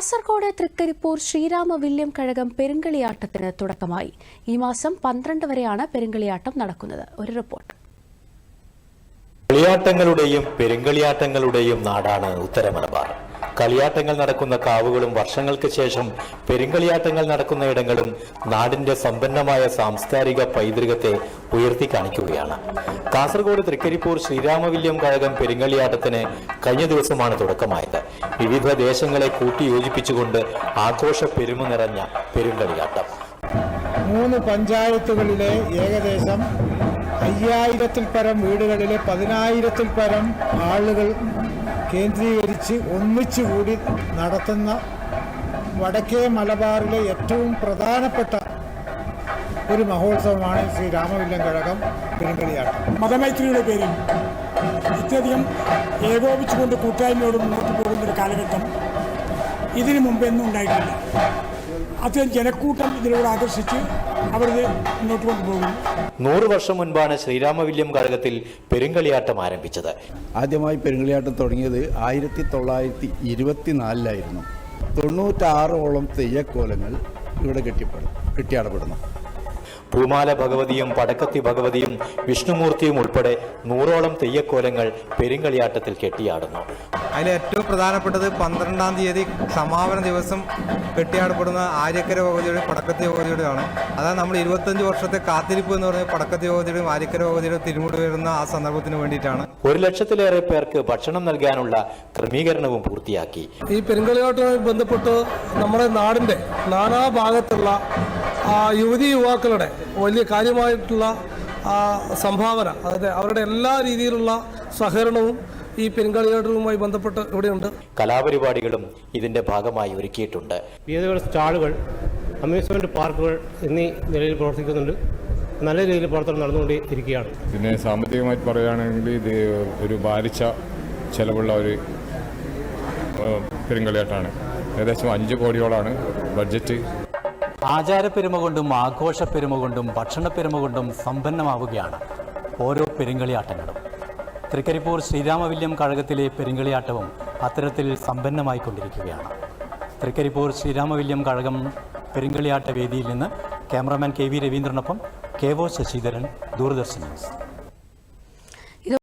Kasaragod Trikaripur Sreerama William Kazhagam പെരുങ്കളിയാട്ടത്തിന് തുടക്കമായി. ഈ മാസം 12 വരെയാണ് പെരുങ്കളിയാട്ടം നടക്കുന്നത്. ഒരു റിപ്പോർട്ട്. കളിയാട്ടങ്ങളുടെയും പെരുങ്കളിയാട്ടങ്ങളുടെയും നാടാണ് ഉത്തര മലബാർ. കളിയാട്ടങ്ങൾ നടക്കുന്ന കാവുകളും വർഷങ്ങൾക്ക് ശേഷം പെരുങ്കളിയാട്ടങ്ങൾ നടക്കുന്ന ഇടങ്ങളും നാടിന്റെ സമ്പന്നമായ സാംസ്കാരിക പൈതൃകത്തെ ഉയർത്തി കാണിക്കുകയാണ്. കാസർഗോഡ് തൃക്കരിപ്പൂർ ശ്രീരാമവില്യം കഴകം പെരുങ്കളിയാട്ടത്തിന് കഴിഞ്ഞ ദിവസമാണ് തുടക്കമായത്. വിവിധ ദേശങ്ങളെ കൂട്ടിയോജിപ്പിച്ചുകൊണ്ട് ആഘോഷ പെരുമ നിറഞ്ഞ പെരുങ്കളിയാട്ടം 3 പഞ്ചായത്തുകളിലെ ഏകദേശം 5000-ൽ പരം വീടുകളിലെ 10,000-ൽ പരം ആളുകൾ കേന്ദ്രീകരിച്ച് ഒന്നിച്ചുകൂടി നടത്തുന്ന വടക്കേ മലബാറിലെ ഏറ്റവും പ്രധാനപ്പെട്ട ഒരു മഹോത്സവമാണ് ശ്രീരാമവില്യം കഴകം പെരുങ്കളിയാട്ടം. മതമൈത്രിയുടെ പേരിൽ ഇത്യധികം ഏകോപിച്ചുകൊണ്ട് കൂട്ടായ്മയോട് മുന്നോട്ട് പോകുന്നൊരു കാലഘട്ടം ഇതിനു മുമ്പെന്നും ഉണ്ടായിട്ടില്ല. അത്രയും ജനക്കൂട്ടം ഇതിലൂടെ ആകർഷിച്ച് അവരത് മുന്നോട്ട് കൊണ്ടുപോകുന്നു. 100 വർഷം മുൻപാണ് ശ്രീരാമവില്യം കഴകത്തിൽ പെരുങ്കളിയാട്ടം ആരംഭിച്ചത്. ആദ്യമായി പെരുങ്കളിയാട്ടം തുടങ്ങിയത് 1924-ലായിരുന്നു. 96ഓളം തെയ്യക്കോലങ്ങൾ ഇവിടെ കെട്ടിയാടപ്പെടുന്നു. പൂമാല ഭഗവതിയും പടക്കത്തി ഭഗവതിയും വിഷ്ണുമൂർത്തിയും ഉൾപ്പെടെ 100ഓളം തെയ്യക്കോലങ്ങൾ പെരുങ്കളിയാട്ടത്തിൽ കെട്ടിയാടുന്നു. അതിൽ ഏറ്റവും പ്രധാനപ്പെട്ടത് 12-ാം തീയതി സമാപന ദിവസം കെട്ടിയാടപ്പെടുന്ന ആര്യക്കര ഭഗവതിയുടെയും പടക്കത്തി ഭഗവതിയുടെയാണ്. അതാണ് നമ്മൾ 25 വർഷത്തെ കാത്തിരിപ്പ് എന്ന് പറഞ്ഞാൽ പടക്കത്തി ഭഗവതിയുടെയും ആര്യക്കര ഭഗവതിയുടെയും തിരുമുടി വരുന്ന ആ സന്ദർഭത്തിന് വേണ്ടിയിട്ടാണ്. 1 ലക്ഷത്തിലേറെ പേർക്ക് ഭക്ഷണം നൽകാനുള്ള ക്രമീകരണവും പൂർത്തിയാക്കി. ഈ പെരുങ്കളിയാട്ടവുമായി ബന്ധപ്പെട്ട് നമ്മുടെ നാടിന്റെ നാനാഭാഗത്തുള്ള യുവതി യുവാക്കളുടെ വലിയ കാര്യമായിട്ടുള്ള സംഭാവന, അതായത് അവരുടെ എല്ലാ രീതിയിലുള്ള സഹകരണവും ഈ പെരുങ്കളിയാട്ടവുമായി ബന്ധപ്പെട്ട് ഇവിടെയുണ്ട്. കലാപരിപാടികളും ഇതിന്റെ ഭാഗമായി ഒരുക്കിയിട്ടുണ്ട്. വിവിധ സ്റ്റാളുകൾ, അമ്യൂസ്മെന്റ് പാർക്കുകൾ എന്നീ നിലയിൽ പ്രവർത്തിക്കുന്നുണ്ട്. നല്ല രീതിയിൽ പ്രവർത്തനം നടന്നുകൊണ്ടിരിക്കുകയാണ്. പിന്നെ സാമ്പത്തികമായിട്ട് പറയുകയാണെങ്കിൽ ഇത് ഒരു ഭാരിച്ച ചെലവുള്ള ഒരു പെരുങ്കളിയാട്ടമാണ്. ഏകദേശം 5 കോടിയോളാണ് ബഡ്ജറ്റ്. ആചാരപ്പെരുമ കൊണ്ടും ആഘോഷപ്പെരുമ കൊണ്ടും ഭക്ഷണപ്പെരുമ കൊണ്ടും സമ്പന്നമാവുകയാണ് ഓരോ പെരുങ്കളിയാട്ടങ്ങളും. തൃക്കരിപ്പൂർ ശ്രീരാമവില്യം കഴകത്തിലെ പെരുങ്കളിയാട്ടവും അത്തരത്തിൽ സമ്പന്നമായിക്കൊണ്ടിരിക്കുകയാണ്. തൃക്കരിപ്പൂർ ശ്രീരാമവില്യം കഴകം പെരുങ്കളിയാട്ട വേദിയിൽ നിന്ന് cameraman KV രവീന്ദ്രനൊപ്പം KO Sasidharan, Doordarshan news.